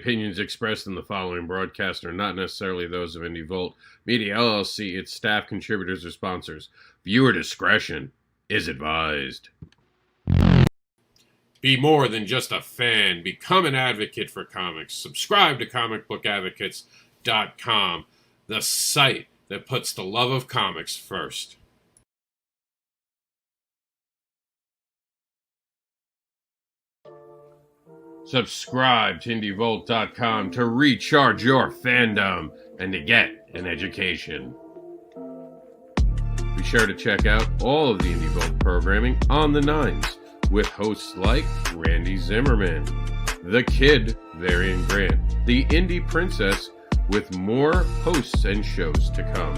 opinions expressed in the following broadcast are not necessarily those of Indie Volt Media LLC, its staff, contributors, or sponsors. Viewer discretion is advised. Be more than just a fan. Become an advocate for comics. Subscribe to ComicBookAdvocates.com, the site that puts the love of comics first. Subscribe to IndieVolt.com to recharge your fandom and to get an education. Be sure to check out all of the Indie Volt programming on the Nines with hosts like Randy Zimmerman, The Kid, Varian Grant, The Indie Princess, with more hosts and shows to come.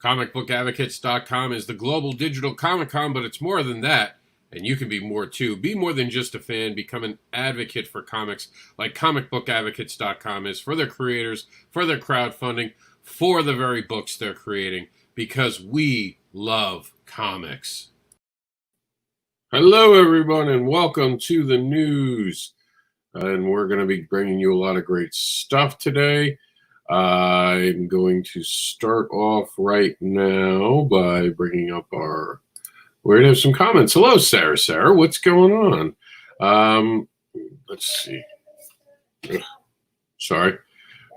ComicBookAdvocates.com is the global digital Comic-Con, but it's more than that. And you can be more too. Be more than just a fan. Become an advocate for comics like ComicBookAdvocates.com is for their creators, for their crowdfunding, for the very books they're creating, because we love comics. Hello, everyone, and welcome to the news. And we're going to be bringing you a lot of great stuff today. I'm going to start off right now by bringing up our... We're going to have some comments. Hello, Sarah. Sarah, what's going on? Let's see. Ugh, sorry.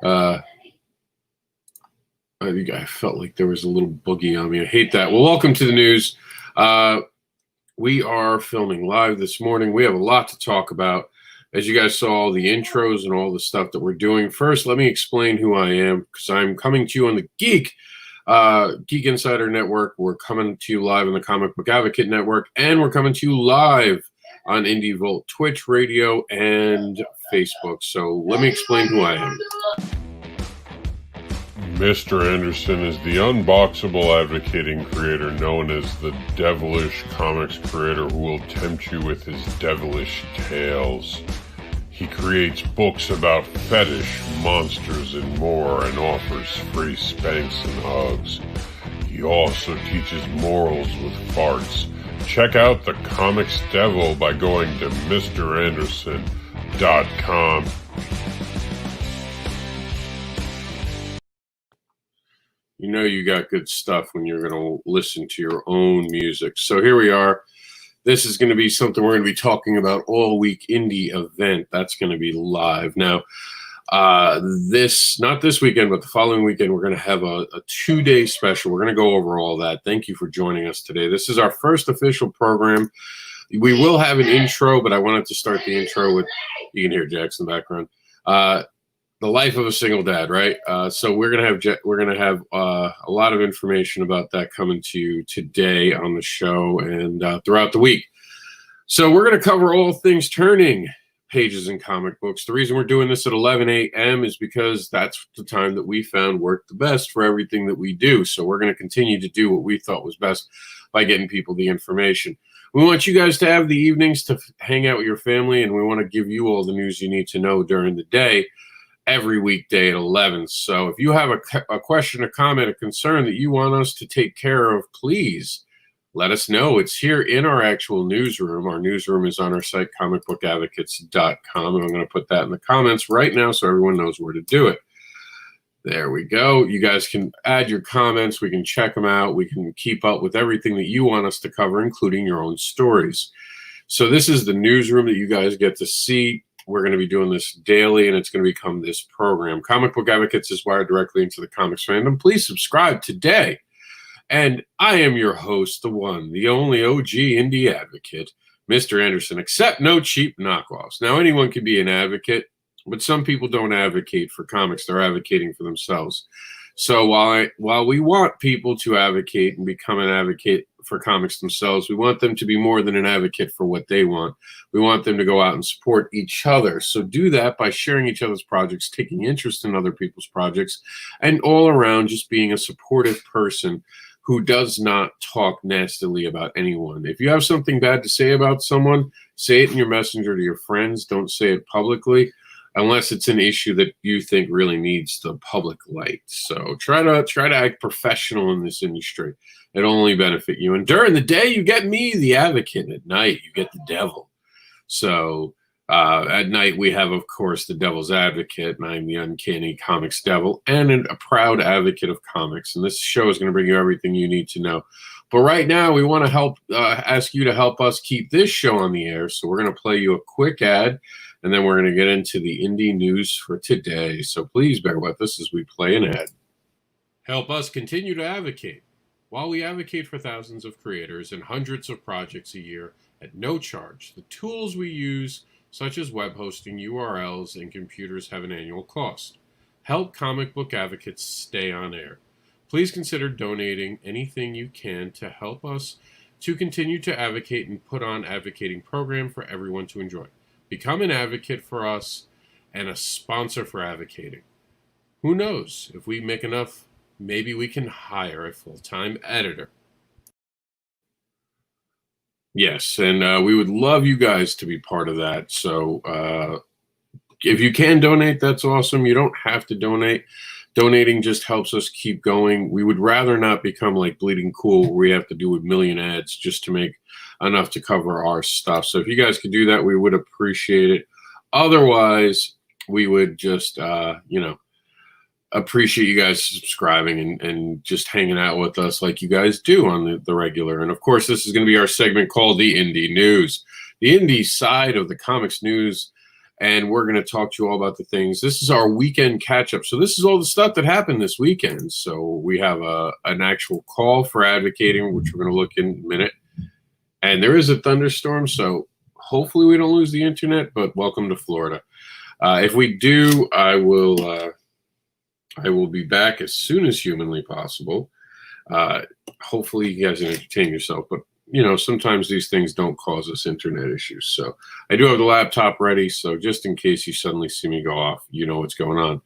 I think I felt like there was a little boogie on me. I hate that. Well, welcome to the news. We are filming live this morning. We have a lot to talk about. As you guys saw, the intros and all the stuff that we're doing. First, let me explain who I am, because I'm coming to you on the Geek Insider Network. We're coming to you live on the Comic Book Advocate Network, and we're coming to you live on Indie Volt, Twitch, radio, and Facebook. So let me explain who I am. Mr. Anderson is the unboxable advocating creator known as the Devilish Comics creator who will tempt you with his devilish tales. He creates books about fetish, monsters, and more, and offers free spanks and hugs. He also teaches morals with farts. Check out the Comics Devil by going to MrAnderson.com. You know you got good stuff when you're going to listen to your own music. So here we are. This is going to be something we're going to be talking about all week. Indie event that's going to be live now. Not this weekend, but the following weekend, we're going to have a 2-day special. We're going to go over all that. Thank you for joining us today. This is our first official program. We will have an intro, but I wanted to start the intro with, you can hear Jackson in the background. The life of a single dad, right? So we're gonna have a lot of information about that coming to you today on the show and throughout the week. So we're gonna cover all things turning pages in comic books. The reason we're doing this at 11 a.m. is because that's the time that we found worked the best for everything that we do. So we're gonna continue to do what we thought was best by getting people the information. We want you guys to have the evenings to hang out with your family, and we want to give you all the news you need to know during the day, every weekday at 11. So if you have a question, a comment, a concern that you want us to take care of, please let us know. It's here in our actual newsroom. Our newsroom is on our site, ComicBookAdvocates.com, and I'm going to put that in the comments right now so everyone knows where to do it. There we go. You guys can add your comments. We can check them out. We can keep up with everything that you want us to cover, including your own stories. So this is the newsroom that you guys get to see. We're going to be doing this daily, and it's going to become this program. Comic Book Advocates is wired directly into the comics fandom. Please subscribe today. And I am your host, the one, the only OG indie advocate, Mr. Anderson, except no cheap knockoffs. Now, anyone can be an advocate, but some people don't advocate for comics. They're advocating for themselves. So while we want people to advocate and become an advocate for comics themselves, we want them to be more than an advocate for what they want. We want them to go out and support each other. So do that by sharing each other's projects, taking interest in other people's projects, and all around just being a supportive person who does not talk nastily about anyone. If you have something bad to say about someone, say it in your messenger to your friends. Don't say it publicly, unless it's an issue that you think really needs the public light. So try to act professional in this industry. It'll only benefit you. And during the day, you get me, the advocate. At night, you get the devil. So At night, we have, of course, the Devil's Advocate, and I'm the Uncanny Comics Devil, and a proud advocate of comics. And this show is going to bring you everything you need to know. But right now, we want to ask you to help us keep this show on the air. So we're going to play you a quick ad, and then we're going to get into the indie news for today. So please bear with us as we play an ad. Help us continue to advocate. While we advocate for thousands of creators and hundreds of projects a year at no charge, the tools we use, such as web hosting, URLs, and computers, have an annual cost. Help comic book advocates stay on air. Please consider donating anything you can to help us to continue to advocate and put on advocating program for everyone to enjoy. Become an advocate for us and a sponsor for advocating. Who knows? If we make enough, maybe we can hire a full-time editor. Yes, and we would love you guys to be part of that. So if you can donate, that's awesome. You don't have to donate. Donating just helps us keep going. We would rather not become like Bleeding Cool, where we have to do a million ads just to make enough to cover our stuff. So if you guys could do that, we would appreciate it. Otherwise, we would just, appreciate you guys subscribing and just hanging out with us like you guys do on the regular. And of course, this is going to be our segment called the Indie News, the indie side of the comics news. And we're going to talk to you all about the things. This is our weekend catch up. So this is all the stuff that happened this weekend. So we have an actual call for advocating, which we're going to look in a minute. And there is a thunderstorm. So hopefully we don't lose the internet, but welcome to Florida. If we do, I will be back as soon as humanly possible. Hopefully you guys can entertain yourself, but sometimes these things don't cause us internet issues. So I do have the laptop ready. So just in case you suddenly see me go off, you know what's going on.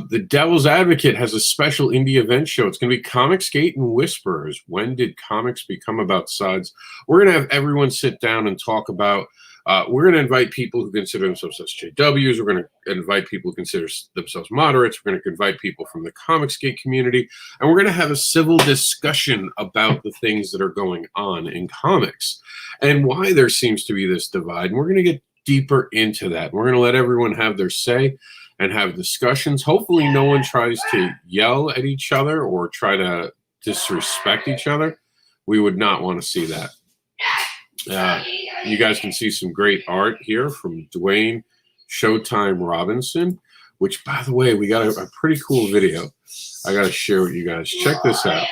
The Devil's Advocate has a special indie event show. It's going to be COMiXgate and Whisperers. When did comics become about sides? We're going to have everyone sit down and talk about we're going to invite people who consider themselves SJWs. We're going to invite people who consider themselves moderates. We're going to invite people from the COMiXgate community. And we're going to have a civil discussion about the things that are going on in comics and why there seems to be this divide. And we're going to get deeper into that. We're going to let everyone have their say and have discussions. Hopefully no one tries to yell at each other or try to disrespect each other. We would not want to see that. You guys can see some great art here from Dwayne Showtime Robinson, which, by the way, we got a pretty cool video I got to share with you guys. Check this out.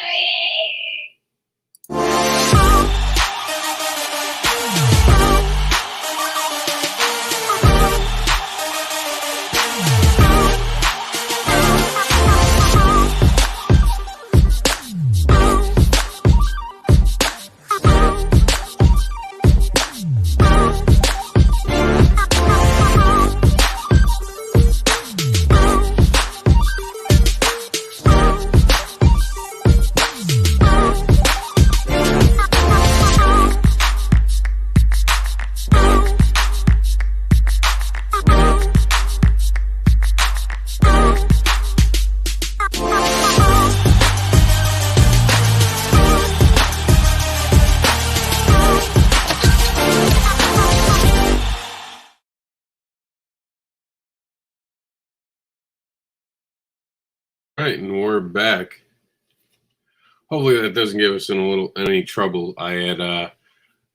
All right, and we're back. Hopefully that doesn't give us any trouble. I had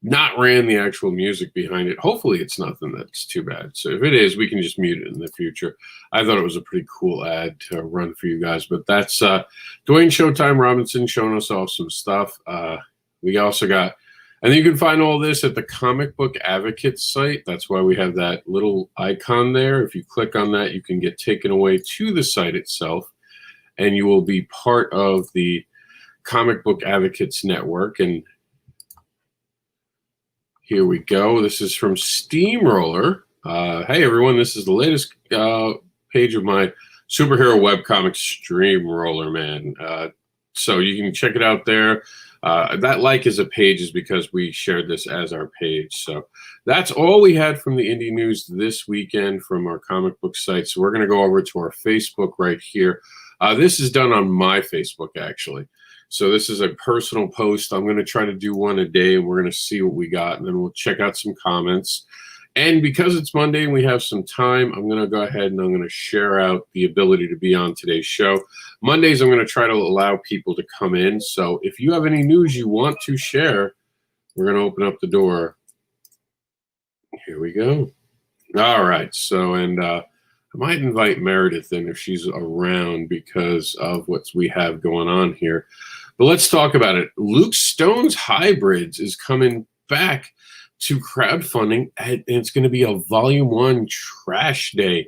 not ran the actual music behind it. Hopefully it's nothing that's too bad. So if it is, we can just mute it in the future. I thought it was a pretty cool ad to run for you guys. But that's Dwayne Showtime Robinson showing us off some stuff. We also got, and you can find all this at the Comic Book Advocate site. That's why we have that little icon there. If you click on that, you can get taken away to the site itself. And you will be part of the Comic Book Advocates Network. And here we go. This is from Steamroller. Hey, everyone. This is the latest page of my superhero webcomic Steamroller, man. So you can check it out there. That like is a page is because we shared this as our page. So that's all we had from the indie news this weekend from our comic book site. So we're going to go over to our Facebook right here. This is done on my Facebook, actually. So this is a personal post. I'm going to try to do one a day, and we're going to see what we got, and then we'll check out some comments. And because it's Monday and we have some time, I'm going to go ahead and I'm going to share out the ability to be on today's show. Mondays, I'm going to try to allow people to come in. So if you have any news you want to share, we're going to open up the door. Here we go. All right. So, and I might invite Meredith in if she's around because of what we have going on here. But let's talk about it. Luke Stone's Hybrids is coming back to crowdfunding, and it's going to be a Volume 1 Trash Day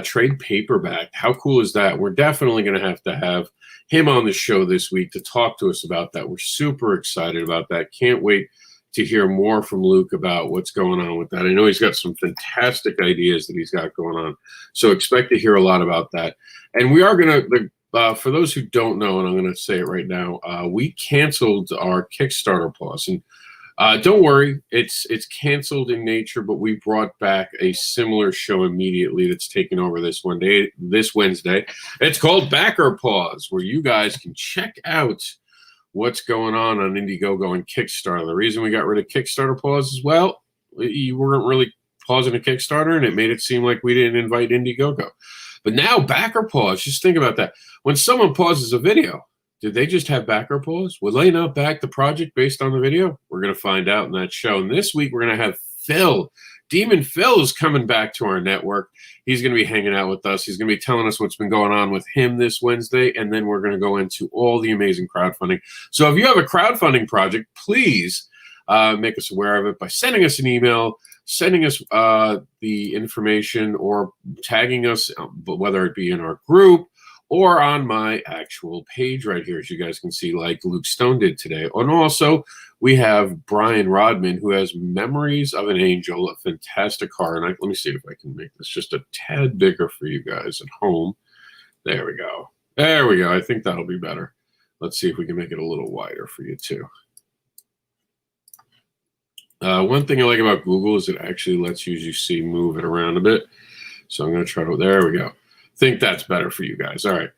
trade paperback. How cool is that? We're definitely going to have him on the show this week to talk to us about that. We're super excited about that. Can't wait to hear more from Luke about what's going on with that. I know he's got some fantastic ideas that he's got going on, so expect to hear a lot about that. And we are going to, for those who don't know, and I'm going to say it right now, we canceled our Kickstarter pause. And don't worry, it's canceled in nature, but we brought back a similar show immediately that's taking over this Wednesday. It's called Backer Pause, where you guys can check out what's going on Indiegogo and Kickstarter. The reason we got rid of Kickstarter pause is, well, you weren't really pausing a Kickstarter, and it made it seem like we didn't invite Indiegogo. But now Backer Pause, just think about that. When someone pauses a video, did they just have backer pause? Will they not back the project based on the video? We're going to find out in that show. And this week, we're going to have Phil. Demon Phil is coming back to our network. He's going to be hanging out with us. He's going to be telling us what's been going on with him this Wednesday. And then we're going to go into all the amazing crowdfunding. So if you have a crowdfunding project, please make us aware of it by sending us an email, sending us the information, or tagging us, whether it be in our group or on my actual page right here, as you guys can see, like Luke Stone did today. And also, we have Brian Rodman, who has Memories of an Angel, a fantastic car. And let me see if I can make this just a tad bigger for you guys at home. There we go. There we go. I think that'll be better. Let's see if we can make it a little wider for you, too. One thing I like about Google is it actually lets you see move it around a bit. So I'm going to try to, there we go. Think that's better for you guys. All right.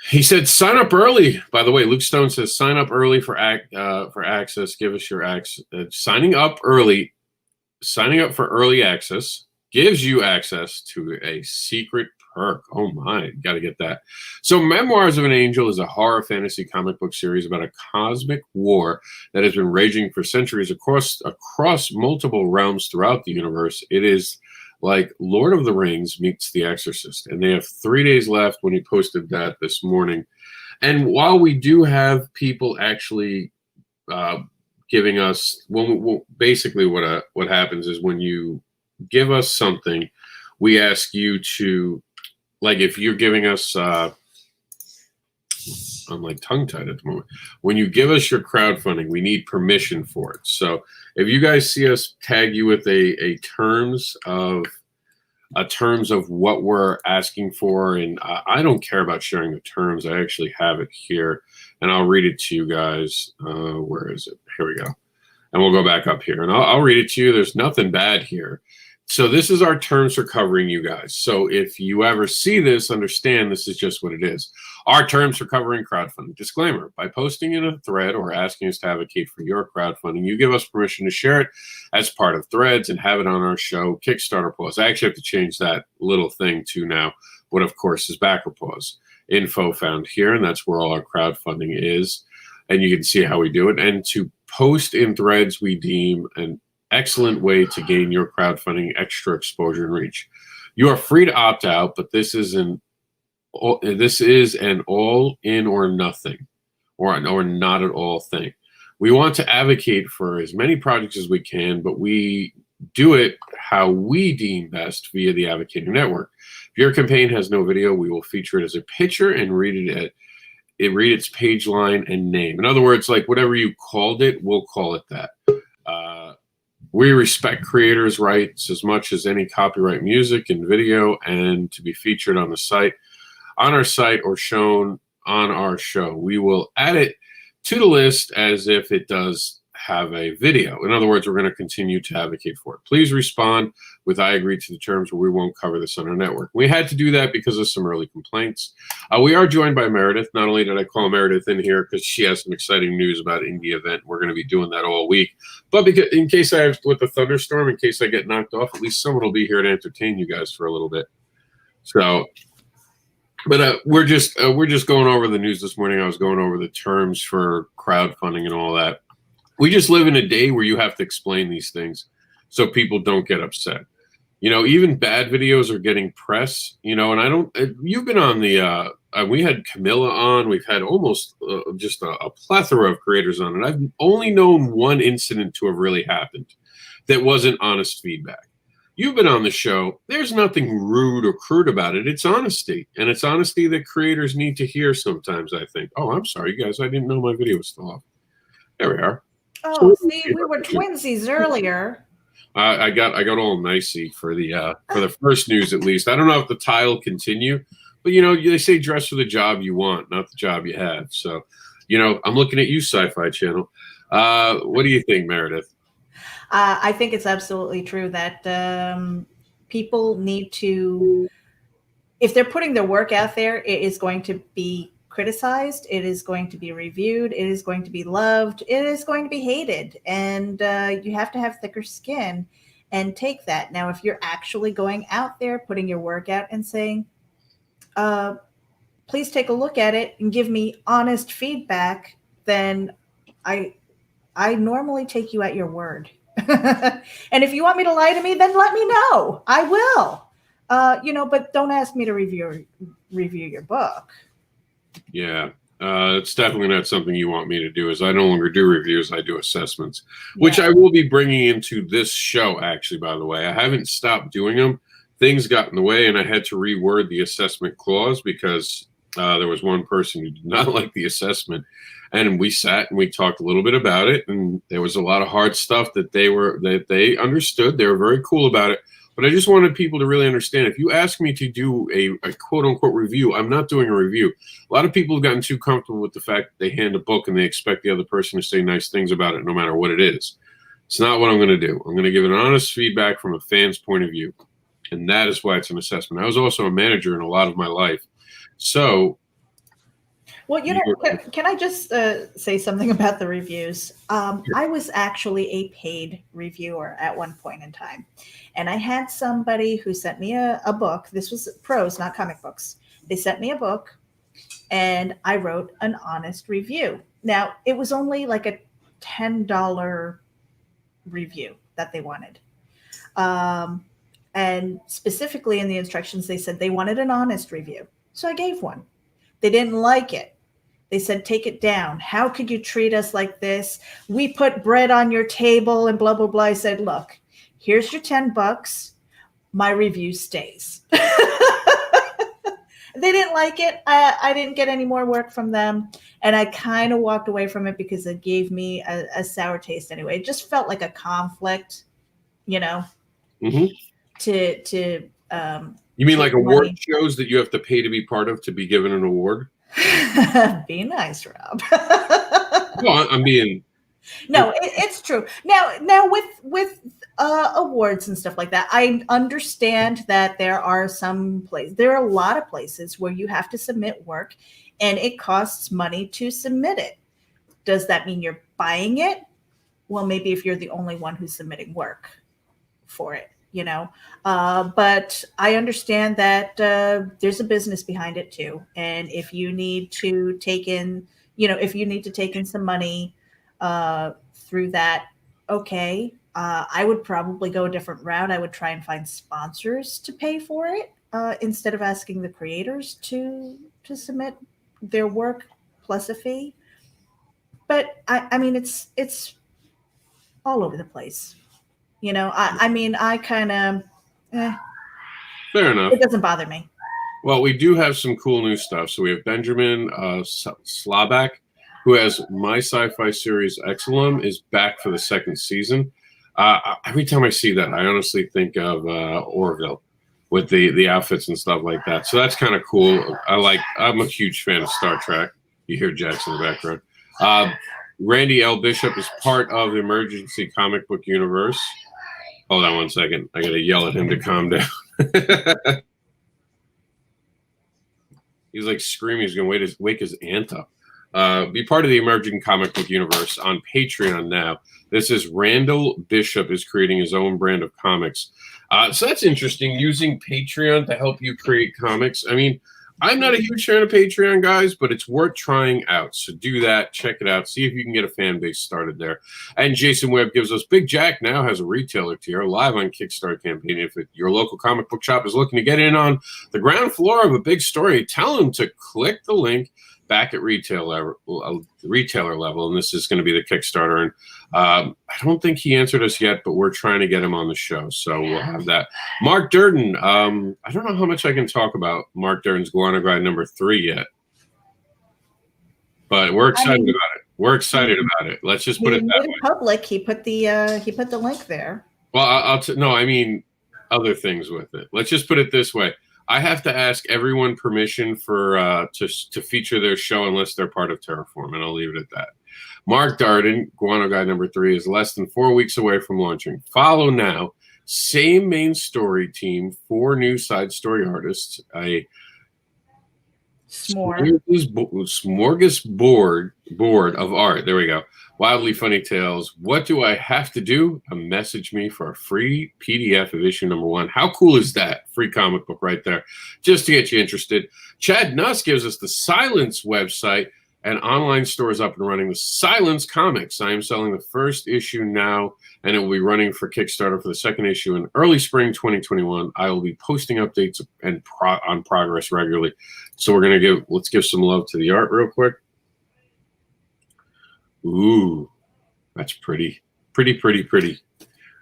He said, sign up early. By the way, Luke Stone says, sign up early for access. Give us your access. Signing up for early access gives you access to a secret perk. Oh my, got to get that. So Memoirs of an Angel is a horror fantasy comic book series about a cosmic war that has been raging for centuries across multiple realms throughout the universe. It is like Lord of the Rings meets The Exorcist. And they have 3 days left when he posted that this morning. And while we do have people actually giving us, basically what happens is when you give us something, we ask you to, like if you're giving us, I'm like tongue-tied at the moment. When you give us your crowdfunding, we need permission for it. So if you guys see us tag you with a terms of what we're asking for, and I don't care about sharing the terms. I actually have it here, and I'll read it to you guys. Where is it? Here we go. And we'll go back up here, and I'll read it to you. There's nothing bad here. So this is our terms for covering you guys. So if you ever see this, understand this is just what it is. Our terms for covering crowdfunding. Disclaimer, by posting in a thread or asking us to advocate for your crowdfunding, you give us permission to share it as part of threads and have it on our show, Kickstarter Pause. I actually have to change that little thing to now, what of course is Backer Pause. Info found here, and that's where all our crowdfunding is. And you can see how we do it. And to post in threads, we deem an excellent way to gain your crowdfunding extra exposure and reach. You are free to opt out, but this is an all in or nothing, or not at all thing. We want to advocate for as many projects as we can, but we do it how we deem best via the Advocating Network. If your campaign has no video, we will feature it as a picture and read its page line and name. In other words, like whatever you called it, we'll call it that. We respect creators' rights as much as any copyright music and video, and to be featured on our site, or shown on our show. We will add it to the list as if it does have a video. In other words, we're going to continue to advocate for it. Please respond with I agree to the terms, or we won't cover this on our network. We had to do that because of some early complaints. We are joined by Meredith. Not only did I call Meredith in here because she has some exciting news about INDEE event. We're going to be doing that all week. But because, in case I have, with the thunderstorm, in case I get knocked off, at least someone will be here to entertain you guys for a little bit. So, but we're just going over the news this morning. I was going over the terms for crowdfunding and all that. We just live in a day where you have to explain these things so people don't get upset. You know, even bad videos are getting press, you know, and I don't, you've been on the, we had Camilla on, we've had almost just a plethora of creators on, and I've only known one incident to have really happened that wasn't honest feedback. You've been on the show. There's nothing rude or crude about it. It's honesty, and it's honesty that creators need to hear sometimes, I think. Oh, I'm sorry, guys. I didn't know my video was still off. There we are. Oh, so, see, we were twinsies earlier. I got all nicey for the first news, at least. I don't know if the tile will continue, but, you know, they say dress for the job you want, not the job you have. So, you know, I'm looking at you, Sci-Fi Channel. What do you think, Meredith? I think it's absolutely true that people need to, if they're putting their work out there, it is going to be criticized. It is going to be reviewed. It is going to be loved. It is going to be hated. And you have to have thicker skin and take that. Now, if you're actually going out there, putting your work out and saying, please take a look at it and give me honest feedback, then I normally take you at your word. And if you want me to lie to me, then let me know. I will. You know, but don't ask me to review your book. Yeah, it's definitely not something you want me to do. As I no longer do reviews, I do assessments, which I will be bringing into this show. Actually, by the way, I haven't stopped doing them. Things got in the way, and I had to reword the assessment clause because there was one person who did not like the assessment. And we sat and we talked a little bit about it, and there was a lot of hard stuff that they understood. They were very cool about it. But I just wanted people to really understand, if you ask me to do a quote-unquote review, I'm not doing a review. A lot of people have gotten too comfortable with the fact that they hand a book and they expect the other person to say nice things about it no matter what it is. It's not what I'm going to do. I'm going to give an honest feedback from a fan's point of view, and that is why it's an assessment. I was also a manager in a lot of my life. So... Well, you know, can I just say something about the reviews? I was actually a paid reviewer at one point in time. And I had somebody who sent me a book. This was prose, not comic books. They sent me a book, and I wrote an honest review. Now, it was only like a $10 review that they wanted. And specifically in the instructions, they said they wanted an honest review. So I gave one. They didn't like it. They said, take it down. How could you treat us like this? We put bread on your table and blah, blah, blah. I said, look, here's your $10. My review stays. They didn't like it. I didn't get any more work from them. And I kind of walked away from it because it gave me a sour taste anyway. It just felt like a conflict, you know, to you mean like award shows that you have to pay to be part of to be given an award? Be nice, Rob. No, I'm being. No, it's true. Now with awards and stuff like that, I understand that there are some places. There are a lot of places where you have to submit work, and it costs money to submit it. Does that mean you're buying it? Well, maybe if you're the only one who's submitting work for it. You know, but I understand that there's a business behind it too. And if you need to take in, you know, if you need to take in some money through that, okay, I would probably go a different route. I would try and find sponsors to pay for it instead of asking the creators to submit their work plus a fee. But I mean, it's all over the place. You know, I mean, I kind of, fair enough. It doesn't bother me. Well, we do have some cool new stuff. So we have Benjamin Slabak, who has my sci-fi series Exelum, is back for the second season. Every time I see that, I honestly think of Orville with the outfits and stuff like that. So that's kind of cool. I'm a huge fan of Star Trek. You hear Jackson in the background. Randy L. Bishop is part of the emergency comic book universe. Hold on one second. I got to yell at him to calm down. He's like screaming. He's going to wake his aunt up. Be part of the emerging comic book universe on Patreon now. This is Randall Bishop is creating his own brand of comics. So that's interesting, using Patreon to help you create comics. I mean, I'm not a huge fan of Patreon, guys, but it's worth trying out. So do that. Check it out. See if you can get a fan base started there. And Jason Webb gives us, Big Jack now has a retailer tier live on Kickstarter campaign. If your local comic book shop is looking to get in on the ground floor of a big story, tell them to click the link back at retailer level, and this is going to be the Kickstarter. And I don't think he answered us yet, but we're trying to get him on the show, so we'll have that. Mark Durden, I don't know how much I can talk about Mark Durden's Guano Guide number 3 yet, but we're excited about it. We're excited about it. Let's just put it that way. Public, he put the link there. Well, no, I mean other things with it. Let's just put it this way. I have to ask everyone permission for to feature their show unless they're part of Terraform, and I'll leave it at that. Mark Darden, Guano Guide number 3, is less than 4 weeks away from launching. Follow now. Same main story team, 4 new side story artists, a smorgasbord of art. There we go. Wildly funny tales. What do I have to do? Message me for a free PDF of issue number 1. How cool is that? Free comic book right there, just to get you interested. Chad Nuss gives us the Silence website and online stores up and running. The Silence Comics. I am selling the first issue now, and it will be running for Kickstarter for the second issue in early spring 2021. I will be posting updates and on progress regularly. So we're gonna let's give some love to the art real quick. Ooh, that's pretty. And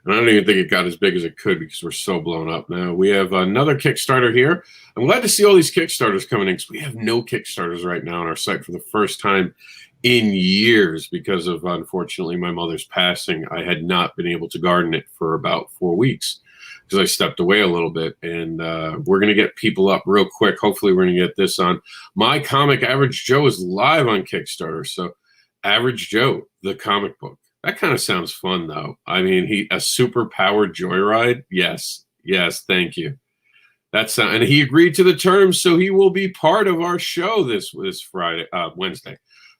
I don't even think it got as big as it could because we're so blown up now. We have another Kickstarter here. I'm glad to see all these Kickstarters coming in because we have no Kickstarters right now on our site for the first time in years because of, unfortunately, my mother's passing. I had not been able to garden it for about 4 weeks because I stepped away a little bit. And we're going to get people up real quick. Hopefully we're going to get this on. My Comic Average Joe is live on Kickstarter. So Average Joe, the comic book. That kind of sounds fun, though. I mean, a super-powered joyride? Yes, thank you. And he agreed to the terms, so he will be part of our show this Friday, Wednesday.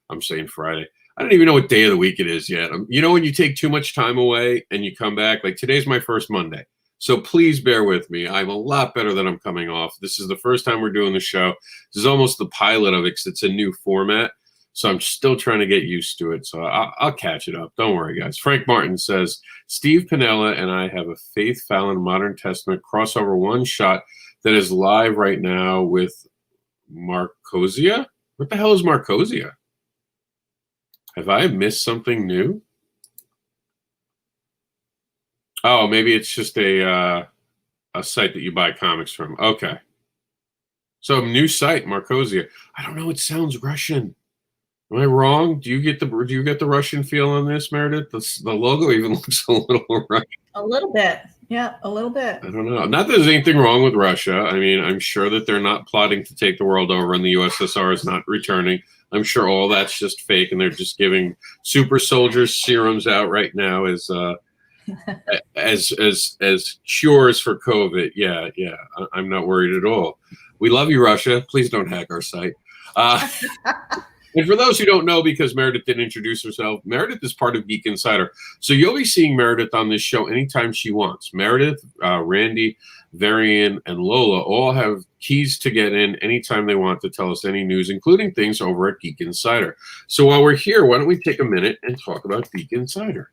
I'm saying Friday. I don't even know what day of the week it is yet. You know when you take too much time away and you come back? Like, today's my first Monday. So please bear with me. I'm a lot better than I'm coming off. This is the first time we're doing the show. This is almost the pilot of it because it's a new format. So I'm still trying to get used to it. So I'll catch it up. Don't worry, guys. Frank Martin says, Steve Pinella and I have a Faith Fallon Modern Testament crossover one-shot that is live right now with Marcosia. What the hell is Marcosia? Have I missed something new? Oh, maybe it's just a site that you buy comics from. Okay. So new site, Marcosia. I don't know. It sounds Russian. Am I wrong? Do you get the Russian feel on this, Meredith? The logo even looks a little Russian. A little bit. Yeah, a little bit. I don't know. Not that there's anything wrong with Russia. I mean, I'm sure that they're not plotting to take the world over and the USSR is not returning. I'm sure all that's just fake and they're just giving super soldiers serums out right now as cures for COVID. Yeah. I'm not worried at all. We love you, Russia. Please don't hack our site. And for those who don't know, because Meredith didn't introduce herself, Meredith is part of Geek Insider. So you'll be seeing Meredith on this show anytime she wants. Meredith, Randy, Varian, and Lola all have keys to get in anytime they want to tell us any news, including things over at Geek Insider. So while we're here, why don't we take a minute and talk about Geek Insider?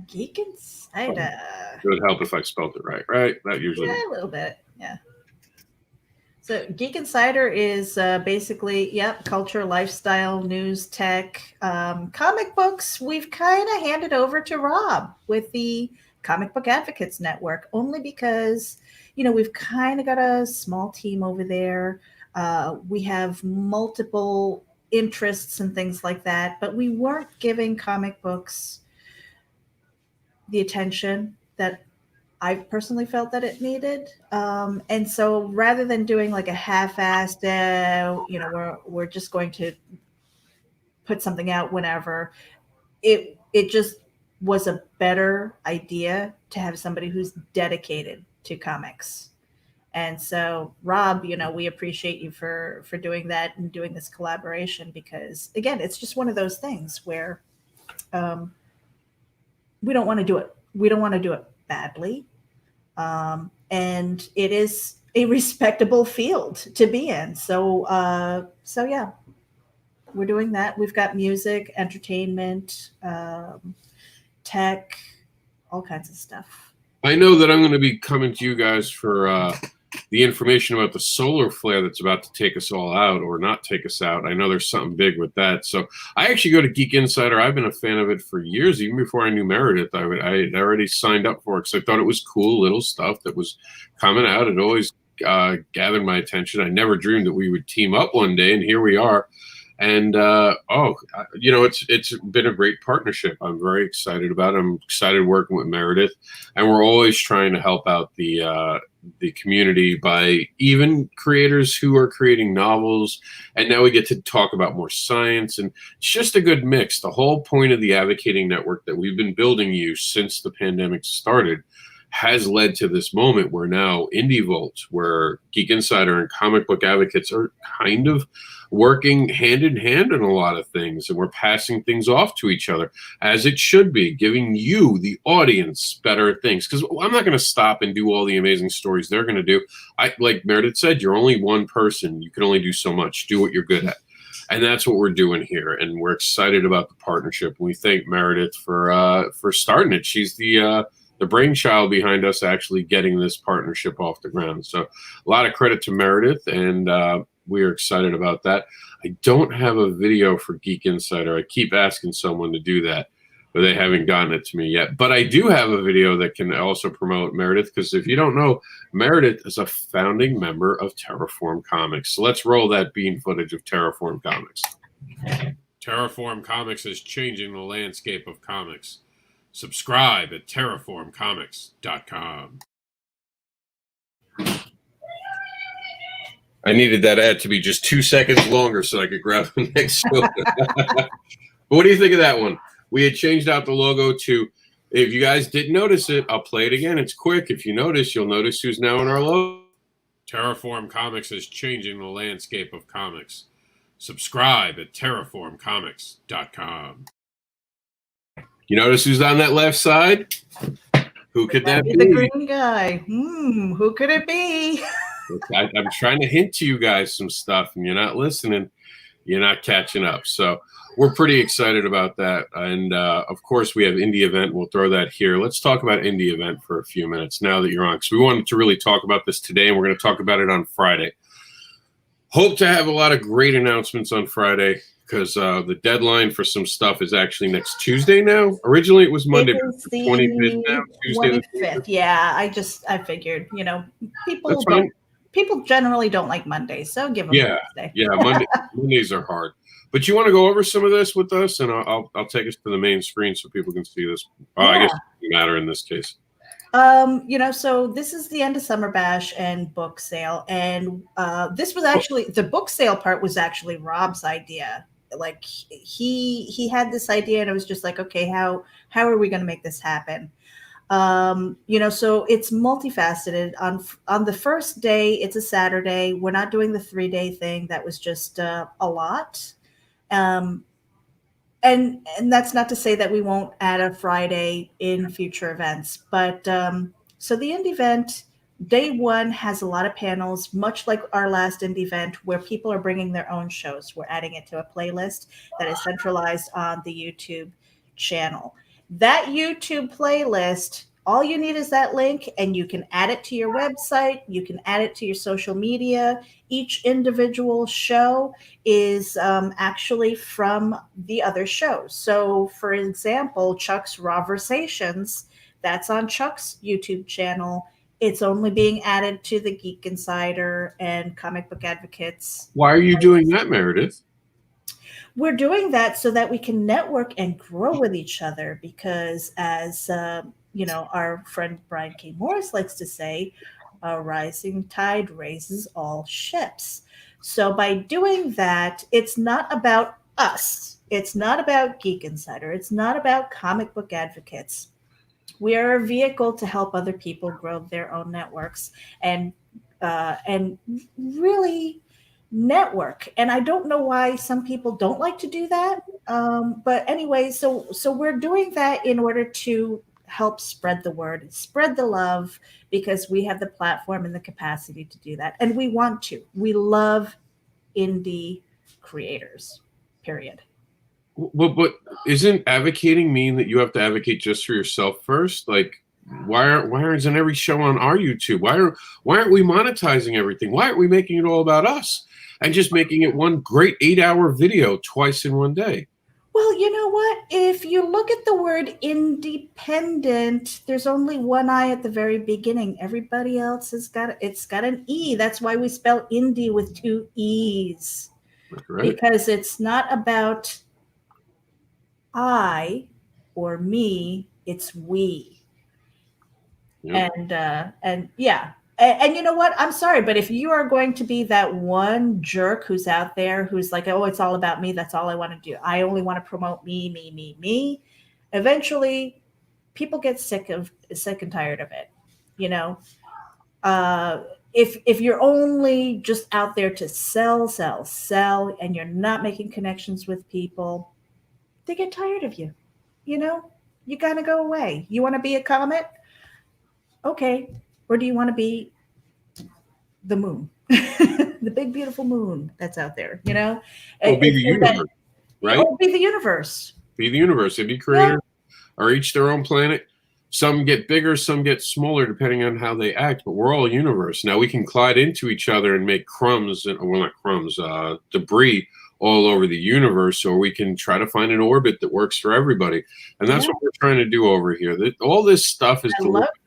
Geek Insider. It would help if I spelled it right? That usually. Yeah, a little bit, yeah. So Geek Insider is basically, culture, lifestyle, news, tech, comic books. We've kind of handed over to Rob with the Comic Book Advocates Network, only because, we've kind of got a small team over there. We have multiple interests and things like that, but we weren't giving comic books the attention that I personally felt that it needed. And so rather than doing like a half-assed, we're just going to put something out whenever. It just was a better idea to have somebody who's dedicated to comics. And so, Rob, we appreciate you for doing that and doing this collaboration, because again, it's just one of those things where we don't want to do it. We don't want to do it badly. And it is a respectable field to be in. So yeah, we're doing that. We've got music, entertainment, tech, all kinds of stuff. I know that I'm going to be coming to you guys for the information about the solar flare that's about to take us all out, or not take us out. I know there's something big with that. So I actually go to Geek Insider. I've been a fan of it for years, even before I knew Meredith. I had already signed up for it because I thought it was cool little stuff that was coming out. It always gathered my attention. I never dreamed that we would team up one day, and here we are. And it's been a great partnership. I'm very excited about it. I'm excited working with Meredith, and we're always trying to help out the community by even creators who are creating novels. And now we get to talk about more science, and it's just a good mix. The whole point of the advocating network that we've been building since the pandemic started has led to this moment where now Indie Vault, where Geek Insider and comic book advocates are kind of working hand in hand in a lot of things, and we're passing things off to each other as it should be, giving you, the audience, better things. Because I'm not going to stop and do all the amazing stories they're going to do. Like Meredith said, you're only one person. You can only do so much. Do what you're good at. And that's what we're doing here. And we're excited about the partnership. We thank Meredith for starting it. She's the brainchild behind us actually getting this partnership off the ground. So a lot of credit to Meredith, and we are excited about that. I don't have a video for Geek Insider. I keep asking someone to do that, but they haven't gotten it to me yet. But I do have a video that can also promote Meredith, because if you don't know, Meredith is a founding member of Terraform Comics. So let's roll that bean footage of Terraform Comics. Terraform Comics is changing the landscape of comics. Subscribe at terraformcomics.com. I needed that ad to be just 2 seconds longer so I could grab the next one. But what do you think of that one? We had changed out the logo to, if you guys didn't notice it, I'll play it again. It's quick. If you notice, you'll notice who's now in our logo. Terraform Comics is changing the landscape of comics. Subscribe at terraformcomics.com. You notice who's on that left side? Who could that be? The green guy. Who could it be? I'm trying to hint to you guys some stuff, and you're not listening. You're not catching up. So we're pretty excited about that. And, of course, we have Indie Event. We'll throw that here. Let's talk about Indie Event for a few minutes now that you're on, because we wanted to really talk about this today, and we're going to talk about it on Friday. Hope to have a lot of great announcements on Friday, because the deadline for some stuff is actually next Tuesday now. Originally, it was Monday, but the 25th now, Tuesday. 25th. Yeah, I figured, people generally don't like Mondays, so give them Tuesday. Yeah, Mondays are hard. But you want to go over some of this with us, and I'll take us to the main screen so people can see this. I guess it doesn't matter in this case. So this is the end of Summer Bash and book sale, and this was actually, the book sale part was actually Rob's idea. Like he had this idea, and it was just like, okay, how are we going to make this happen? So it's multifaceted. On the first day, it's a Saturday. We're not doing the 3-day thing. That was just a lot. And that's not to say that we won't add a Friday in future events. But so the Indie event, day one, has a lot of panels, much like our last Indie event, where people are bringing their own shows. We're adding it to a playlist that is centralized on the YouTube channel. That YouTube playlist, all you need is that link, and you can add it to your website. You can add it to your social media. Each individual show is actually from the other shows. So, for example, Chuck's Rawversations, that's on Chuck's YouTube channel. It's only being added to the Geek Insider and Comic Book Advocates. Why are you doing that, Meredith? We're doing that so that we can network and grow with each other, because as our friend Brian K. Morris likes to say, a rising tide raises all ships. So by doing that, it's not about us. It's not about Geek Insider. It's not about comic book advocates. We are a vehicle to help other people grow their own networks and really network. And I don't know why some people don't like to do that. But anyway, so we're doing that in order to help spread the word, spread the love, because we have the platform and the capacity to do that. And we want to. We love indie creators, period. But isn't advocating mean that you have to advocate just for yourself first? Like, why isn't every show on our YouTube? Why aren't we monetizing everything? Why aren't we making it all about us and just making it one great 8-hour video twice in one day? Well, you know what? If you look at the word independent, there's only one I at the very beginning. Everybody else has got an E. That's why we spell indie with 2 E's. Right. Because it's not about I or me, it's we. Yep. And yeah. And you know what? I'm sorry, but if you are going to be that one jerk who's out there who's like, oh, it's all about me, that's all I want to do. I only want to promote me. Eventually, people get sick and tired of it. You know, if you're only just out there to sell, and you're not making connections with people, they get tired of you. You know, you gotta go away. You want to be a comet? Okay. Or do you want to be the moon, the big, beautiful moon that's out there, you know? Or be the universe, right? Or be the universe. Be the universe. Indie creators are each their own planet. Some get bigger, some get smaller, depending on how they act, but we're all a universe. Now we can collide into each other and make crumbs, well, not crumbs, debris all over the universe, or we can try to find an orbit that works for everybody. And that's what we're trying to do over here. All this stuff is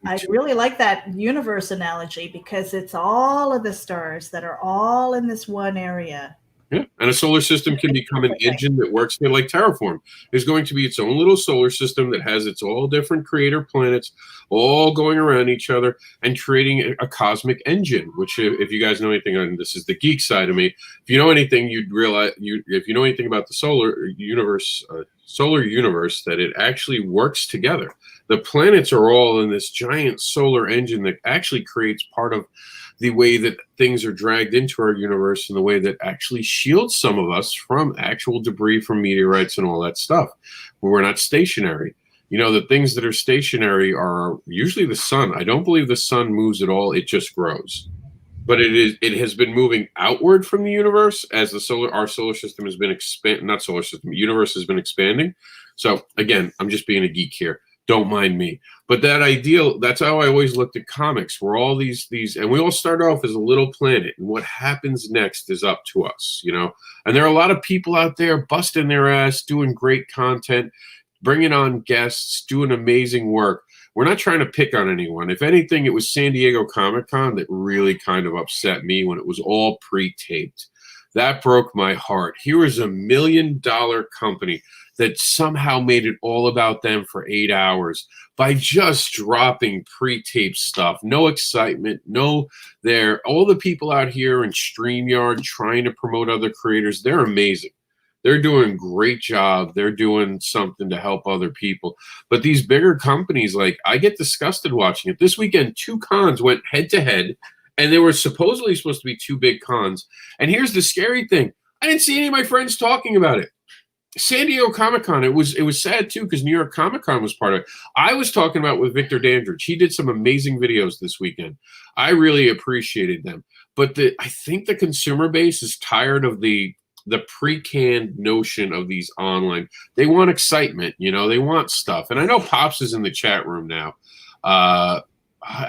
I really like that universe analogy, because it's all of the stars that are all in this one area. Yeah, and a solar system can become an engine that works there, like Terraform is going to be its own little solar system that has its all different creator planets all going around each other and creating a cosmic engine, which if you guys know anything on this is the geek side of me. If you know anything, you'd realize if you know anything about the solar universe, that it actually works together. The planets are all in this giant solar engine that actually creates part of the way that things are dragged into our universe, and the way that actually shields some of us from actual debris from meteorites and all that stuff. We're not stationary. You know, the things that are stationary are usually the sun. I don't believe the sun moves at all. It just grows. But it has been moving outward from the universe as our solar system has been universe has been expanding. So again, I'm just being a geek here. Don't mind me. But that's how I always looked at comics. We're all these, and we all start off as a little planet, and what happens next is up to us, you know? And there are a lot of people out there busting their ass, doing great content, bringing on guests, doing amazing work. We're not trying to pick on anyone. If anything, it was San Diego Comic-Con that really kind of upset me when it was all pre-taped. That broke my heart. Here was $1 million company that somehow made it all about them for 8 hours by just dropping pre-taped stuff. No excitement, all the people out here in StreamYard trying to promote other creators, they're amazing. They're doing a great job. They're doing something to help other people. But these bigger companies, like, I get disgusted watching it. This weekend, 2 cons went head-to-head, and they were supposedly supposed to be 2 big cons. And here's the scary thing. I didn't see any of my friends talking about it. San Diego Comic-Con, it was sad too, because New York Comic-Con was part of it. I was talking about with Victor Dandridge. He did some amazing videos this weekend. I really appreciated them. But I think the consumer base is tired of the pre-canned notion of these online. They want excitement, you know, they want stuff. And I know Pops is in the chat room now.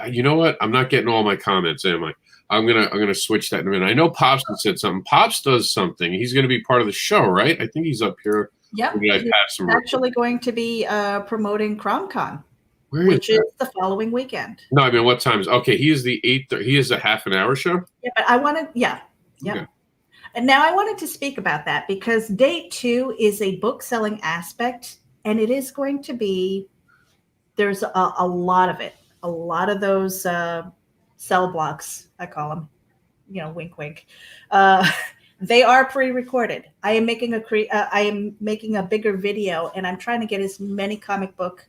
You know what? I'm not getting all my comments, am I? I'm gonna switch that in a minute. I know Pops said something. Pops does something. He's gonna be part of the show, right? I think he's up here. Yep. He's actually going to be promoting CromCon, which is the following weekend. No, I mean, what time is? Okay, he is the 8th. He is a half-an-hour show. Yeah, but I wanted, Okay. And now I wanted to speak about that, because day 2 is a book selling aspect, and it is going to be, there's a lot of it, a lot of those cell blocks, I call them, you know, wink, wink. They are pre-recorded. I am making a bigger video, and I'm trying to get as many comic book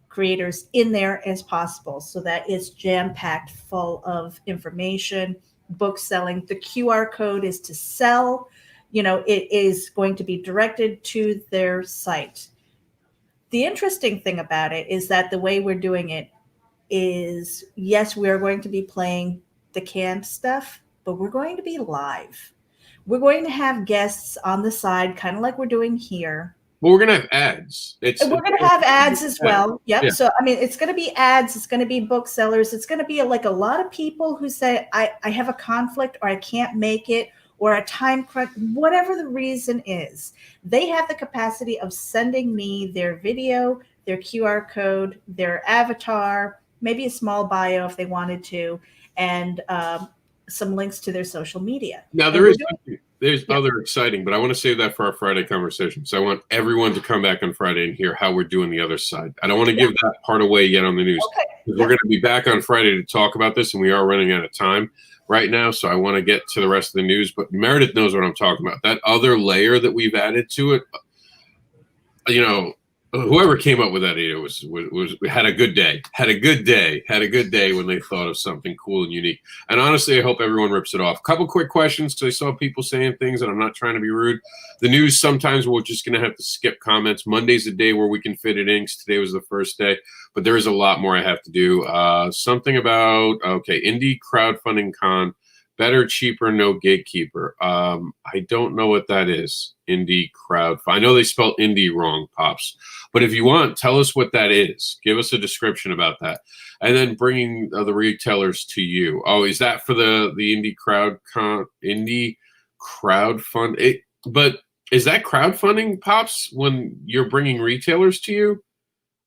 creators in there as possible so that it's jam-packed full of information, book selling. The QR code is to sell. It is going to be directed to their site. The interesting thing about it is that the way we're doing it is, yes, we are going to be playing the canned stuff, but we're going to be live. We're going to have guests on the side, kind of like we're doing here. Well, we're going to have ads. We're going to have ads as well. Yep. Yeah. So, I mean, it's going to be ads. It's going to be booksellers. It's going to be like a lot of people who say, I have a conflict, or I can't make it, or a time crunch, whatever the reason is. They have the capacity of sending me their video, their QR code, their avatar, maybe a small bio if they wanted to, and some links to their social media. Now, there's other exciting, but I want to save that for our Friday conversation. So I want everyone to come back on Friday and hear how we're doing the other side. I don't want to give that part away yet on the news. Okay. We're going to be back on Friday to talk about this, and we are running out of time right now. So I want to get to the rest of the news, but Meredith knows what I'm talking about. That other layer that we've added to it, whoever came up with that idea had a good day. Had a good day when they thought of something cool and unique. And honestly, I hope everyone rips it off. A couple quick questions, because I saw people saying things, and I'm not trying to be rude. The news, sometimes we're just going to have to skip comments. Monday's a day where we can fit it in, because today was the first day. But there is a lot more I have to do. Something about, Indie crowdfunding con. Better, cheaper, no gatekeeper. I don't know what that is. Indie crowd. I know they spelled indie wrong, Pops. But if you want, tell us what that is. Give us a description about that. And then bringing the retailers to you. Oh, is that for the indie indie crowdfund? But is that crowdfunding, Pops, when you're bringing retailers to you?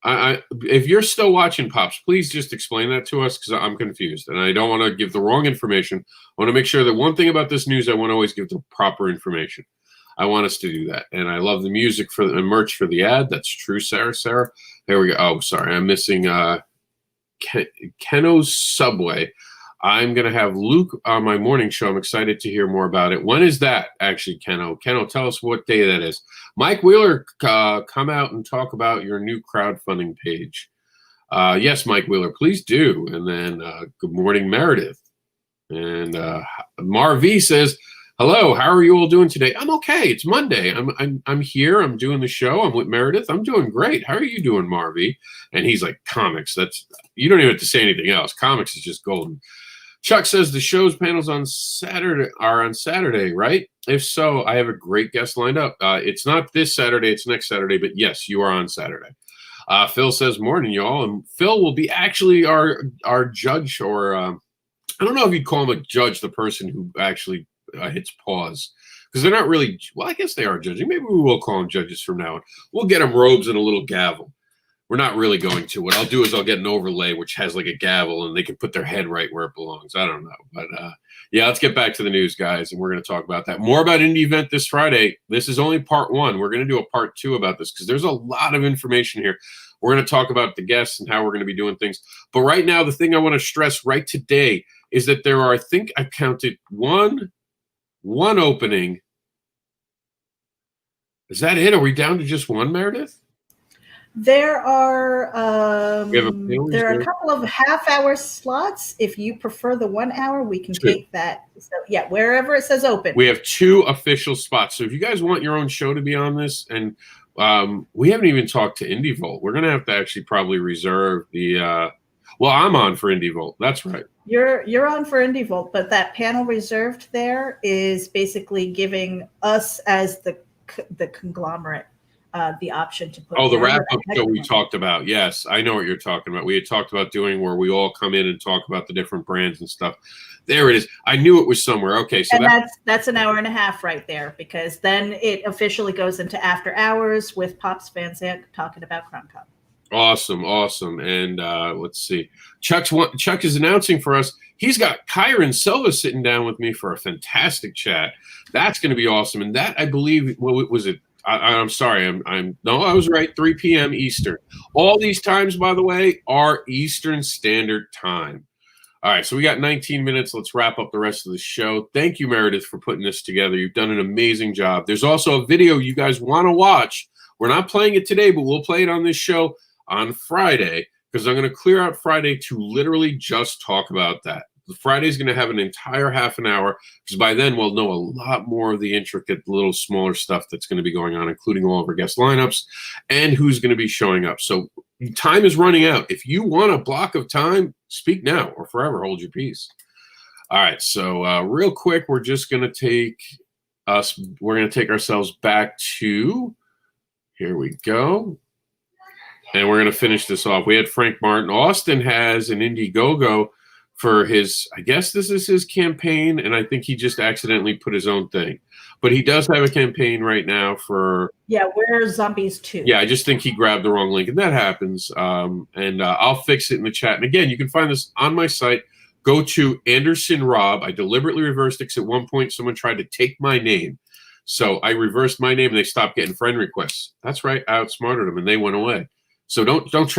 If you're still watching, Pops, please just explain that to us, because I'm confused and I don't want to give the wrong information. I want to make sure that one thing about this news, I want to always give the proper information. I want us to do that. And I love the music for the merch for the ad. That's true, Sarah. There we go. Oh, sorry. I'm missing Keno's Subway. I'm going to have Luke on my morning show. I'm excited to hear more about it. When is that, actually, Keno? Keno, tell us what day that is. Mike Wheeler, come out and talk about your new crowdfunding page. Yes, Mike Wheeler, please do. And then good morning, Meredith. And Marv says, hello, how are you all doing today? I'm okay. It's Monday. I'm here. I'm doing the show. I'm with Meredith. I'm doing great. How are you doing, Marv? And he's like, comics. You don't even have to say anything else. Comics is just golden. Chuck says the show's panels are on Saturday, right? If so, I have a great guest lined up. It's not this Saturday, it's next Saturday, but yes, you are on Saturday. Phil says, morning, y'all. And Phil will be actually our judge, or I don't know if you'd call him a judge, the person who actually hits pause. Because they're not really, well, I guess they are judging. Maybe we will call them judges from now on. We'll get them robes and a little gavel. We're not really going to. What I'll do is I'll get an overlay which has like a gavel, and they can put their head right where it belongs. I don't know. But yeah, let's get back to the news, guys, and we're going to talk about that. More about Indie Event this Friday. This is only part one. We're going to do a part two about this, because there's a lot of information here. We're going to talk about the guests and how we're going to be doing things. But right now, the thing I want to stress right today is that there are, I think I counted one opening. Is that it? Are we down to just one, Meredith? There are a couple of half-hour slots. If you prefer the 1 hour, we can take that. So yeah, wherever it says open. We have 2 official spots. So if you guys want your own show to be on this, and we haven't even talked to Indie Vault. We're going to have to actually probably reserve the I'm on for Indie Vault. That's right. You're on for Indie Vault, but that panel reserved there is basically giving us as the conglomerate the option to put. Oh, the wrap-up show we talked about. Yes, I know what you're talking about. We had talked about doing where we all come in and talk about the different brands and stuff. There it is. I knew it was somewhere. Okay, so that's an hour and a half right there, because then it officially goes into after hours with Pops Van Zandt talking about ChromeCon. Awesome. And let's see. Chuck is announcing for us. He's got Kyron Silva sitting down with me for a fantastic chat. That's going to be awesome. And that, I believe, what was it? I'm sorry. I was right. 3 p.m. Eastern. All these times, by the way, are Eastern Standard Time. All right, so we got 19 minutes. Let's wrap up the rest of the show. Thank you, Meredith, for putting this together. You've done an amazing job. There's also a video you guys want to watch. We're not playing it today, but we'll play it on this show on Friday, because I'm going to clear out Friday to literally just talk about that. Friday's going to have an entire half an hour, because by then we'll know a lot more of the intricate, little smaller stuff that's going to be going on, including all of our guest lineups and who's going to be showing up. So time is running out. If you want a block of time, speak now or forever hold your peace. All right, so real quick, we're just going to take ourselves back to, here we go. And we're going to finish this off. We had Frank Martin. Austin has an Indiegogo for his, I guess this is his campaign, and I think he just accidentally put his own thing. But he does have a campaign right now for... Yeah, We're Zombies 2. Yeah, I just think he grabbed the wrong link, and that happens. I'll fix it in the chat. And again, you can find this on my site. Go to Anderson Rob. I deliberately reversed it because at one point someone tried to take my name. So I reversed my name, and they stopped getting friend requests. That's right, I outsmarted them, and they went away. So don't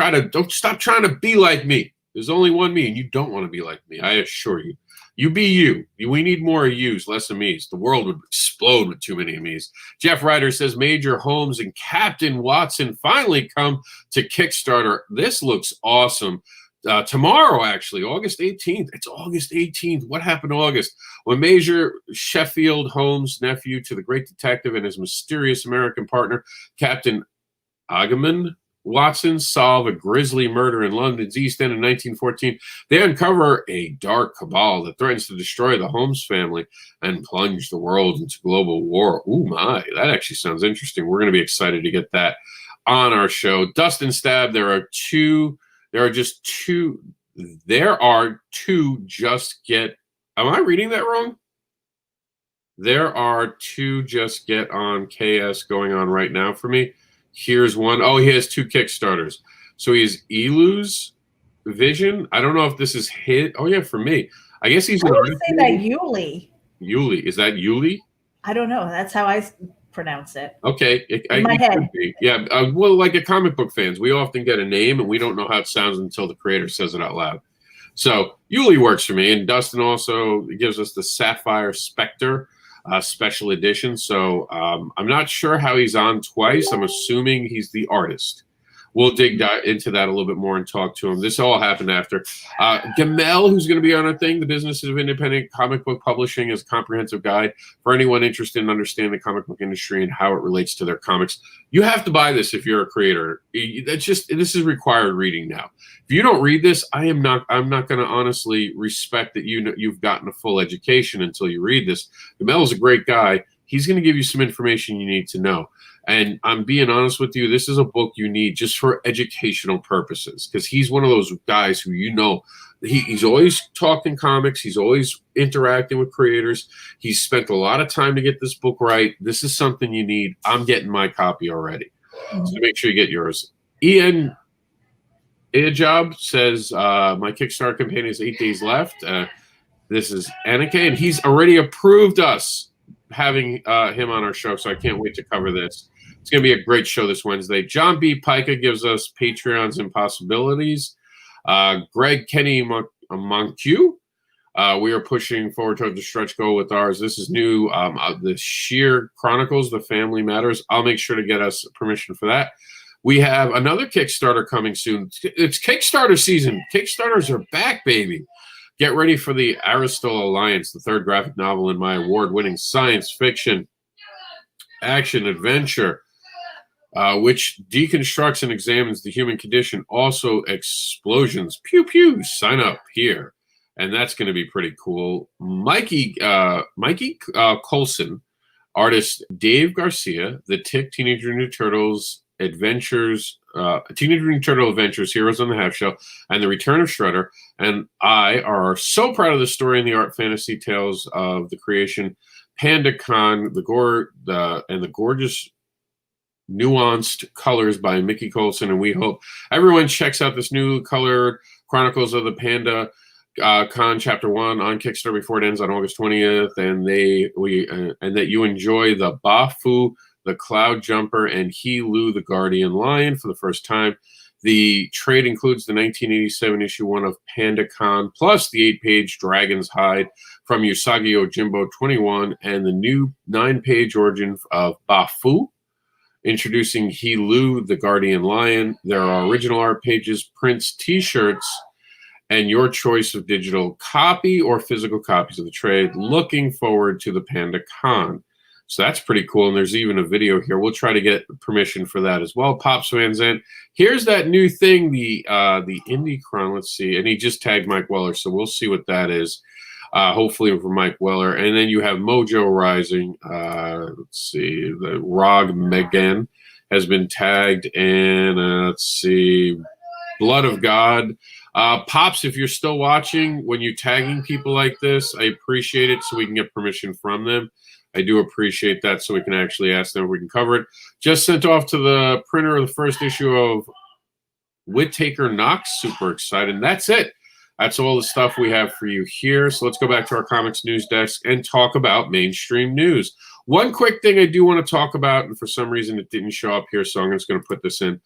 stop trying to be like me. There's only one me, and you don't want to be like me, I assure you. You be you. We need more of yous, less of me's. The world would explode with too many of me's. Jeff Ryder says, Major Holmes and Captain Watson finally come to Kickstarter. This looks awesome. Tomorrow, actually, August 18th. It's August 18th. What happened to August? When Major Sheffield Holmes, nephew to the great detective and his mysterious American partner, Captain Agamemnon Watson, solve a grisly murder in London's East End in 1914. They uncover a dark cabal that threatens to destroy the Holmes family and plunge the world into global war. Ooh, my. That actually sounds interesting. We're going to be excited to get that on our show. Dustin Stab, there are two just get... Am I reading that wrong? There are two just get on KS going on right now for me. Here's one. Oh, he has two Kickstarters. So he's Elu's Vision. I don't know if this is his. Oh, yeah, for me. I guess he's... I would say that Yuli. Yuli. Is that Yuli? I don't know. That's how I pronounce it. Okay. In my head. Yeah. Well, like a comic book fans, we often get a name, and we don't know how it sounds until the creator says it out loud. So Yuli works for me. And Dustin also gives us the Sapphire Spectre special edition. So I'm not sure how he's on twice. I'm assuming he's the artist. We'll dig into that a little bit more and talk to him. This all happened after. Gamel, who's going to be on our thing, The Business of Independent Comic Book Publishing, is a comprehensive guide for anyone interested in understanding the comic book industry and how it relates to their comics. You have to buy this if you're a creator. This is required reading now. If you don't read this, I'm not going to honestly respect that you've gotten a full education until you read this. Gamel is a great guy. He's going to give you some information you need to know. And I'm being honest with you, this is a book you need just for educational purposes, because he's one of those guys who, he's always talking comics. He's always interacting with creators. He's spent a lot of time to get this book right. This is something you need. I'm getting my copy already. So make sure you get yours. Ian Job says, my Kickstarter campaign is 8 days left. This is Annika, and he's already approved us having him on our show, so I can't wait to cover this. It's going to be a great show this Wednesday. John B. Pica gives us Patreons and Possibilities. Greg Kenny Moncu. We are pushing forward toward the stretch goal with ours. This is new. The Sheer Chronicles, The Family Matters. I'll make sure to get us permission for that. We have another Kickstarter coming soon. It's Kickstarter season. Kickstarters are back, baby. Get ready for the Aristotle Alliance, the third graphic novel in my award-winning science fiction action adventure, which deconstructs and examines the human condition. Also, explosions. Pew, pew. Sign up here. And that's going to be pretty cool. Mikey Colson, artist Dave Garcia, The Tick, Teenage Mutant Ninja Turtles Adventures, Teenage Mutant Turtle Adventures, Heroes on the Half Shell, and The Return of Shredder, and I are so proud of the story and the art fantasy tales of the creation, Panda Con, and the gorgeous nuanced colors by Mickey Colson, and we hope everyone checks out this new colored Chronicles of the Panda Con Chapter 1 on Kickstarter before it ends on August 20th, and that you enjoy the Bafu, the Cloud Jumper, and He Lu, the Guardian Lion for the first time. The trade includes the 1987 issue 1 of PandaCon, plus the 8-page Dragon's Hide from Usagi Yojimbo 21, and the new 9-page origin of Bafu, introducing He Lu, the Guardian Lion. There are original art pages, prints, T-shirts, and your choice of digital copy or physical copies of the trade. Looking forward to the PandaCon. So that's pretty cool. And there's even a video here. We'll try to get permission for that as well. Pops Van Zandt. Here's that new thing, the Indie Chron. Let's see. And he just tagged Mike Weller. So we'll see what that is. Hopefully for Mike Weller. And then you have Mojo Rising. Let's see. The Rog Megan has been tagged. And let's see. Blood of God. Pops, if you're still watching, when you're tagging people like this, I appreciate it so we can get permission from them. I do appreciate that so we can actually ask them if we can cover it. Just sent off to the printer the first issue of Whittaker Knox. Super excited. And that's it. That's all the stuff we have for you here. So let's go back to our comics news desk and talk about mainstream news. One quick thing I do want to talk about, and for some reason it didn't show up here, so I'm just going to put this in.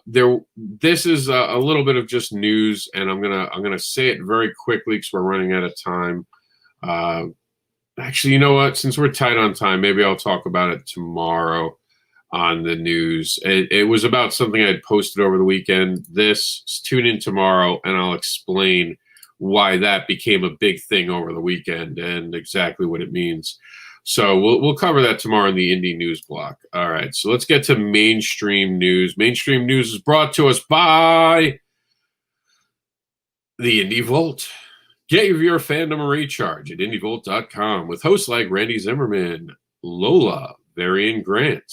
This is a little bit of just news, and I'm gonna say it very quickly because we're running out of time. Actually, you know what? Since we're tight on time, maybe I'll talk about it tomorrow on the news. It was about something I had posted over the weekend. Tune in tomorrow, and I'll explain why that became a big thing over the weekend and exactly what it means. So we'll cover that tomorrow in the Indie News block. All right, so let's get to mainstream news. Mainstream news is brought to us by the Indie Vault. Get your fandom recharge at indievault.com with hosts like Randy Zimmerman, Lola, Varian Grant,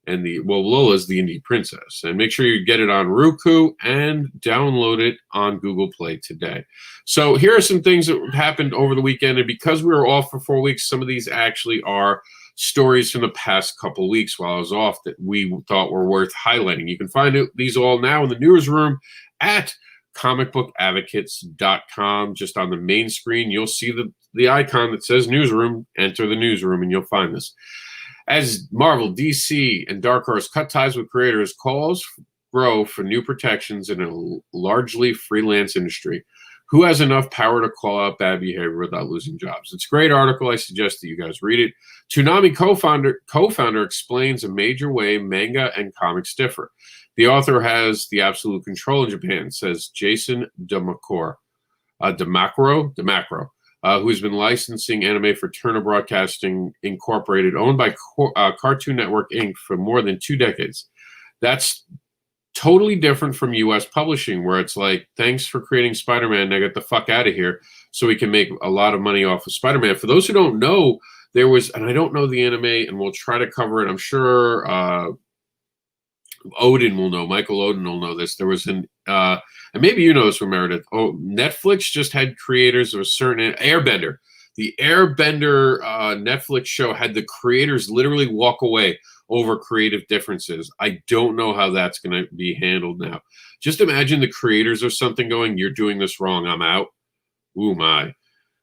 and Lola's the Indie Princess. And make sure you get it on Roku and download it on Google Play today. So here are some things that happened over the weekend. And because we were off for 4 weeks, some of these actually are stories from the past couple weeks while I was off that we thought were worth highlighting. You can find these all now in the newsroom at comicbookadvocates.com. Just on the main screen, you'll see the icon that says newsroom. Enter the newsroom and you'll find this. As Marvel, DC, and Dark Horse cut ties with creators, calls grow for new protections in a largely freelance industry. Who has enough power to call out bad behavior without losing jobs? It's a great article. I suggest that you guys read it. Toonami co-founder explains a major way manga and comics differ. The author has the absolute control in Japan, says Jason DeMacro, who's been licensing anime for Turner Broadcasting Incorporated, owned by Cartoon Network, Inc. for more than 2 decades. That's totally different from U.S. publishing, where it's like, thanks for creating Spider-Man, now get the fuck out of here so we can make a lot of money off of Spider-Man. For those who don't know, there was, and I don't know the anime, and we'll try to cover it, I'm sure Odin will know, Michael Odin will know this. There was and maybe you know this from Meredith. Oh, Netflix just had creators of a certain Airbender. The Airbender Netflix show had the creators literally walk away over creative differences. I don't know how that's going to be handled now. Just imagine the creators of something going, you're doing this wrong, I'm out. Ooh, my.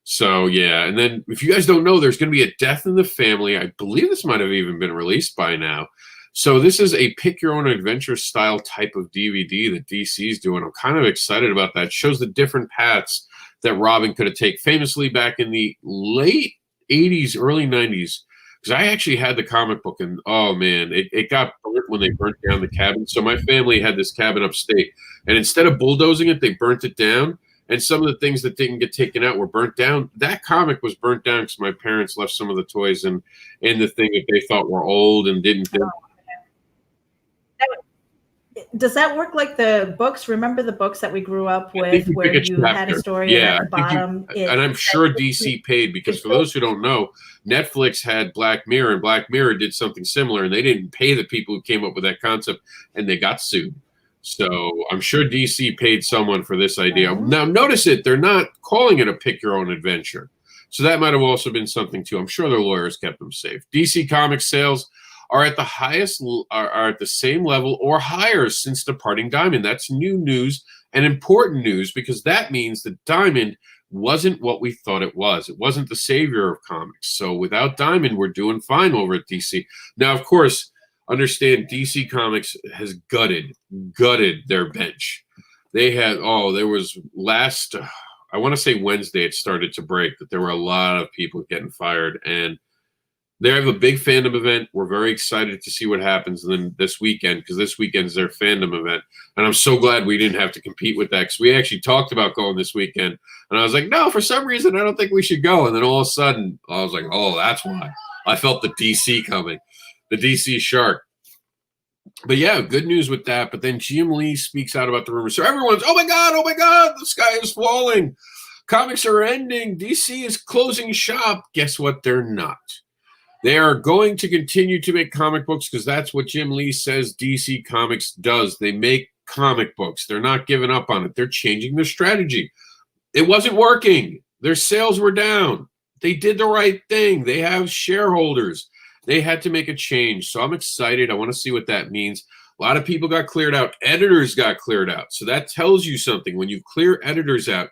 So, yeah. And then if you guys don't know, there's going to be a Death in the Family. I believe this might have even been released by now. So this is a pick-your-own-adventure style type of DVD that DC's doing. I'm kind of excited about that. It shows the different paths that Robin could have taken famously back in the late 80s, early 90s. Because I actually had the comic book, and oh, man, it got burnt when they burnt down the cabin. So my family had this cabin upstate. And instead of bulldozing it, they burnt it down. And some of the things that didn't get taken out were burnt down. That comic was burnt down because my parents left some of the toys in the thing that they thought were old and didn't. Does that work like the books? Remember the books that we grew up with where you had a story at the bottom? And I'm sure DC paid, because for those who don't know, Netflix had Black Mirror, and Black Mirror did something similar, and they didn't pay the people who came up with that concept, and they got sued. So I'm sure DC paid someone for this idea. Now, notice it. They're not calling it a pick-your-own-adventure. So that might have also been something, too. I'm sure their lawyers kept them safe. DC Comics sales are at the same level or higher since departing Diamond. That's new news and important news, because that means that Diamond wasn't what we thought it was. It wasn't the savior of comics. So without Diamond, we're doing fine over at DC. Now, of course, understand DC Comics has gutted their bench. They had, there was last, I want to say Wednesday, it started to break that there were a lot of people getting fired. And they have a big fandom event. We're very excited to see what happens then this weekend, because this weekend's their fandom event. And I'm so glad we didn't have to compete with that, because we actually talked about going this weekend. And I was like, no, for some reason, I don't think we should go. And then all of a sudden, I was like, oh, that's why. I felt the DC coming, the DC shark. But yeah, good news with that. But then Jim Lee speaks out about the rumors. So everyone's, oh my God, the sky is falling. Comics are ending. DC is closing shop. Guess what? They're not. They are going to continue to make comic books because that's what Jim Lee says DC Comics does. They make comic books. They're not giving up on it. They're changing their strategy. It wasn't working. Their sales were down. They did the right thing. They have shareholders. They had to make a change. So I'm excited. I want to see what that means. A lot of people got cleared out. Editors got cleared out. So that tells you something. When you clear editors out,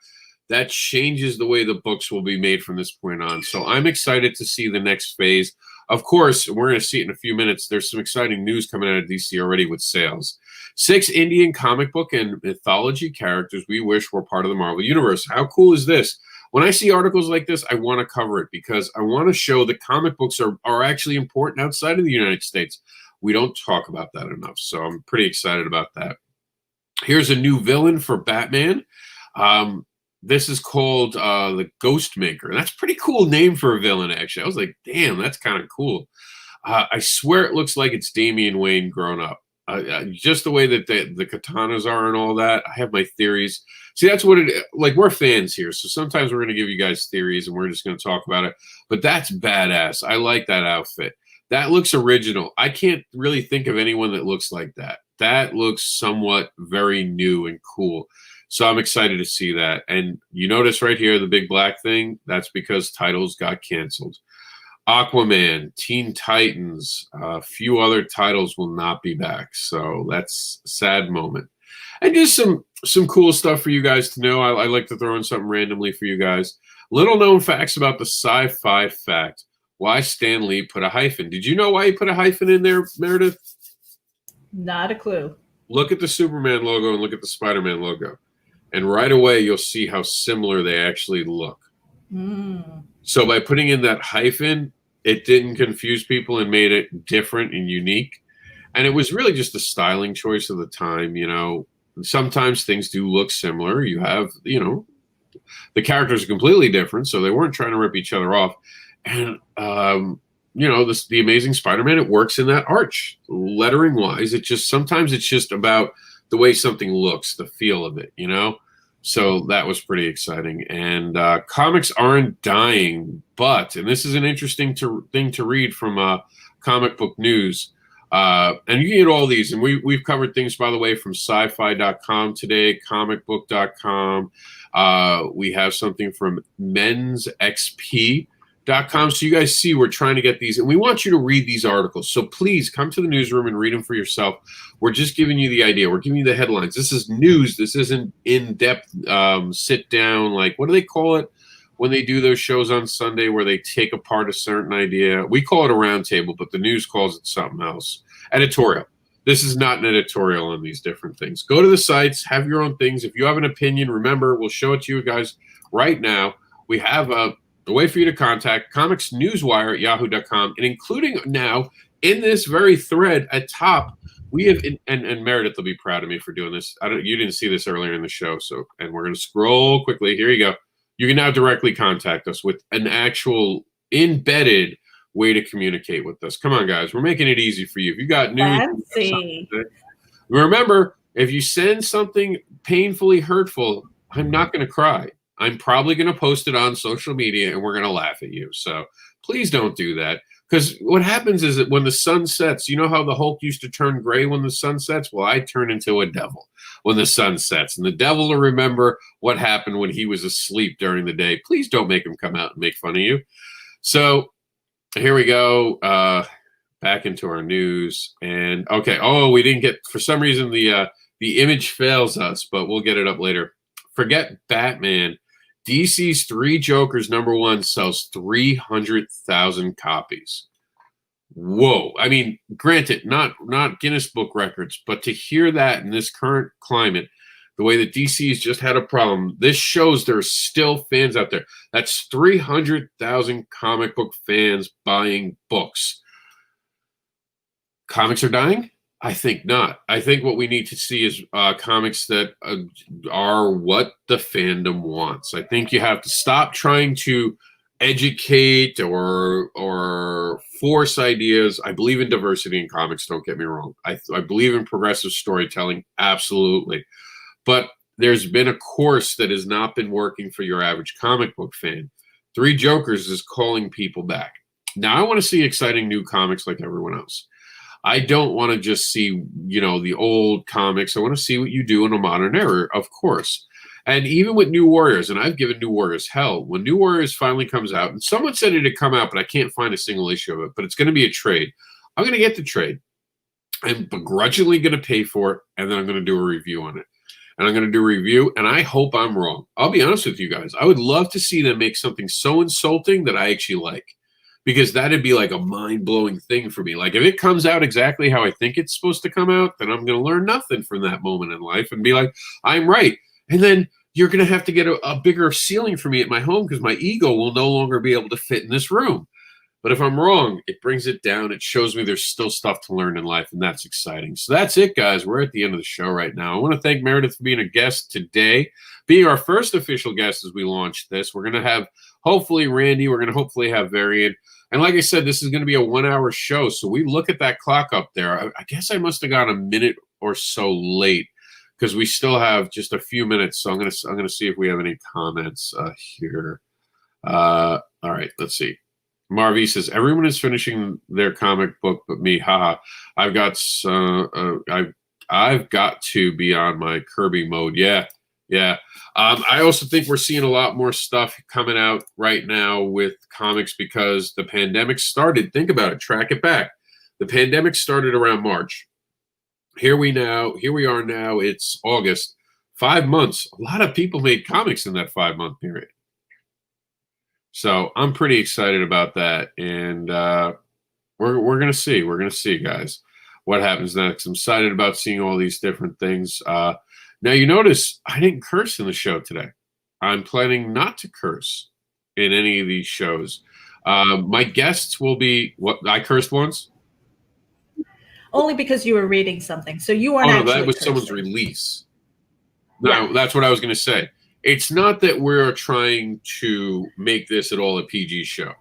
that changes the way the books will be made from this point on. So I'm excited to see the next phase. Of course, we're going to see it in a few minutes. There's some exciting news coming out of DC already with sales. 6 Indian comic book and mythology characters we wish were part of the Marvel Universe. How cool is this? When I see articles like this, I want to cover it because I want to show that comic books are actually important outside of the United States. We don't talk about that enough. So I'm pretty excited about that. Here's a new villain for Batman. This is called the Ghost Maker. That's a pretty cool name for a villain, actually. I was like, damn, that's kind of cool. I swear it looks like it's Damian Wayne grown up. Just the way that the katanas are and all that. I have my theories. See, that's what it, like, we're fans here. So sometimes we're going to give you guys theories and we're just going to talk about it. But that's badass. I like that outfit. That looks original. I can't really think of anyone that looks like that. That looks somewhat very new and cool. So I'm excited to see that. And you notice right here, the big black thing, that's because titles got canceled. Aquaman, Teen Titans, a few other titles will not be back. So that's a sad moment. And just some cool stuff for you guys to know. I like to throw in something randomly for you guys. Little known facts about the sci-fi fact. Why Stan Lee put a hyphen. Did you know why he put a hyphen in there, Meredith? Not a clue. Look at the Superman logo and look at the Spider-Man logo. And right away, you'll see how similar they actually look. So by putting in that hyphen, it didn't confuse people and made it different and unique. And it was really just a styling choice of the time, you know. Sometimes things do look similar. You have, you know, the characters are completely different, so they weren't trying to rip each other off. And, you know, the Amazing Spider-Man, it works in that arch. Lettering-wise, sometimes it's just about the way something looks, the feel of it, you know? So that was pretty exciting. And comics aren't dying, but, and this is an interesting thing to read from Comic Book News, and you can get all these, and we've covered things, by the way, from sci-fi.com today, comicbook.com. We have something from mensxp.com. So you guys see we're trying to get these, and we want you to read these articles. So please come to the newsroom and read them for yourself. We're just giving you the idea. We're giving you the headlines. This is news. This isn't in-depth sit down, like, what do they call it when they do those shows on Sunday where they take apart a certain idea? We call it a roundtable, but the news calls it something else. Editorial. This is not an editorial on these different things. Go to the sites, have your own things. If you have an opinion, remember, we'll show it to you guys right now. We have a way for you to contact COMiXNewsWire at yahoo.com, and including now in this very thread at top, we have, and Meredith will be proud of me for doing this. You didn't see this earlier in the show, and we're going to scroll quickly. Here you go. You can now directly contact us with an actual embedded way to communicate with us. Come on, guys. We're making it easy for you. If you got news, fancy. Remember, if you send something painfully hurtful, I'm not going to cry. I'm probably going to post it on social media, and we're going to laugh at you. So please don't do that. Because what happens is that when the sun sets, you know how the Hulk used to turn gray when the sun sets? Well, I turn into a devil when the sun sets. And the devil will remember what happened when he was asleep during the day. Please don't make him come out and make fun of you. So here we go. Back into our news. And, okay. Oh, we didn't get, for some reason, the image fails us, but we'll get it up later. Forget Batman. DC's Three Jokers #1 sells 300,000 copies. whoa. I mean, granted, not Guinness Book Records, but to hear that in this current climate, the way that DC's just had a problem, this shows there's still fans out there. That's 300,000 comic book fans buying books. Comics are dying? I think not. I think what we need to see is comics that are what the fandom wants. I think you have to stop trying to educate or force ideas. I believe in diversity in comics, don't get me wrong. I believe in progressive storytelling, absolutely. But there's been a course that has not been working for your average comic book fan. Three Jokers is calling people back. Now, I want to see exciting new comics like everyone else. I don't want to just see, the old comics. I want to see what you do in a modern era, of course. And even with New Warriors, and I've given New Warriors hell, when New Warriors finally comes out, and someone said it had come out, but I can't find a single issue of it, but it's going to be a trade. I'm going to get the trade. I'm begrudgingly going to pay for it, and then I'm going to do a review on it. And I'm going to do a review, and I hope I'm wrong. I'll be honest with you guys. I would love to see them make something so insulting that I actually like. Because that'd be like a mind-blowing thing for me. Like, if it comes out exactly how I think it's supposed to come out, then I'm going to learn nothing from that moment in life and be like, I'm right. And then you're going to have to get a bigger ceiling for me at my home because my ego will no longer be able to fit in this room. But if I'm wrong, it brings it down. It shows me there's still stuff to learn in life, and that's exciting. So that's it, guys. We're at the end of the show right now. I want to thank Meredith for being a guest today, being our first official guest as we launch this. We're going to have, hopefully, Randy. We're going to hopefully have Varian. And like I said, this is going to be a 1-hour show. So we look at that clock up there. I guess I must have gone a minute or so late because we still have just a few minutes. So I'm going to see if we have any comments here. All right, let's see. Marv says everyone is finishing their comic book, but me. Haha. I've got to be on my Kirby mode. Yeah. I also think we're seeing a lot more stuff coming out right now with comics because the pandemic started. Think about it. Track it back. The pandemic started around March. Here we are now. It's August. 5 months. A lot of people made comics in that 5-month period. So I'm pretty excited about that, and we're gonna see. We're gonna see, guys, what happens next. I'm excited about seeing all these different things. Now, you notice I didn't curse in the show today. I'm planning not to curse in any of these shows. My guests will be what I cursed once. Only because you were reading something, so you weren't. Oh, no, actually that was cursing. someone's release. No, Yeah. That's what I was going to say. It's not that we're trying to make this at all a PG show.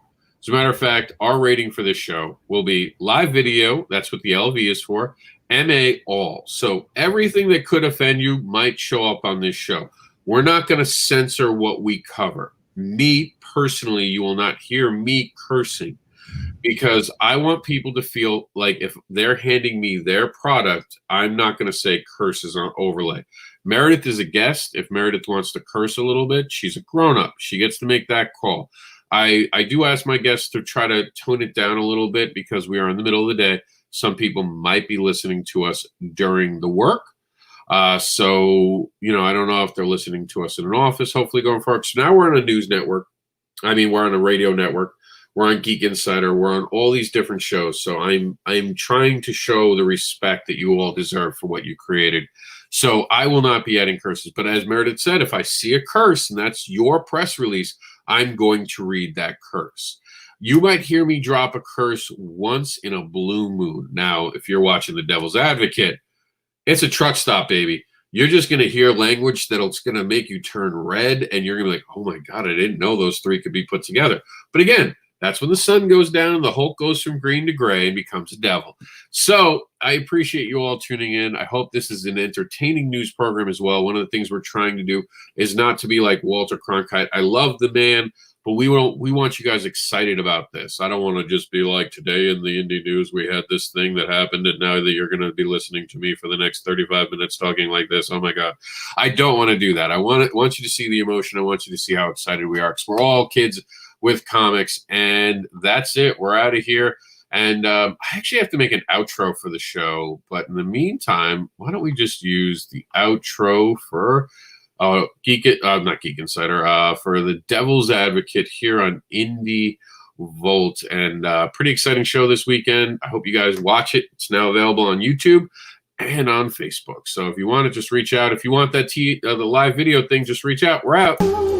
As a matter of fact, our rating for this show will be live video. That's what the LV is for. MA all. So everything that could offend you might show up on this show. We're not going to censor what we cover. Me, personally, you will not hear me cursing because I want people to feel like if they're handing me their product, I'm not going to say curses on overlay. Meredith is a guest. If Meredith wants to curse a little bit, she's a grown-up. She gets to make that call. I do ask my guests to try to tone it down a little bit because we are in the middle of the day. Some people might be listening to us during the work. So, I don't know if they're listening to us in an office, hopefully going forward. So now we're on a news network. We're on a radio network. We're on Geek Insider. We're on all these different shows. So I'm trying to show the respect that you all deserve for what you created. So I will not be adding curses. But as Meredith said, if I see a curse and that's your press release, I'm going to read that curse. You might hear me drop a curse once in a blue moon. Now, if you're watching The Devil's Advocate, it's a truck stop, baby. You're just going to hear language that's going to make you turn red, and you're going to be like, oh, my God, I didn't know those three could be put together. But again, that's when the sun goes down and the Hulk goes from green to gray and becomes a devil. So I appreciate you all tuning in. I hope this is an entertaining news program as well. One of the things we're trying to do is not to be like Walter Cronkite. I love the man, but we want you guys excited about this. I don't want to just be like, today in the indie news, we had this thing that happened, and now that you're going to be listening to me for the next 35 minutes talking like this. Oh, my God. I don't want to do that. I want you to see the emotion. I want you to see how excited we are because we're all kids with comics, and that's it. We're out of here. And I actually have to make an outro for the show, but in the meantime, why don't we just use the outro for not Geek Insider, for the Devil's Advocate here on Indie Volt. And pretty exciting show this weekend. I hope you guys watch it. It's now available on YouTube and on Facebook. So if you want to, just reach out. If you want that the live video thing, just reach out. We're out.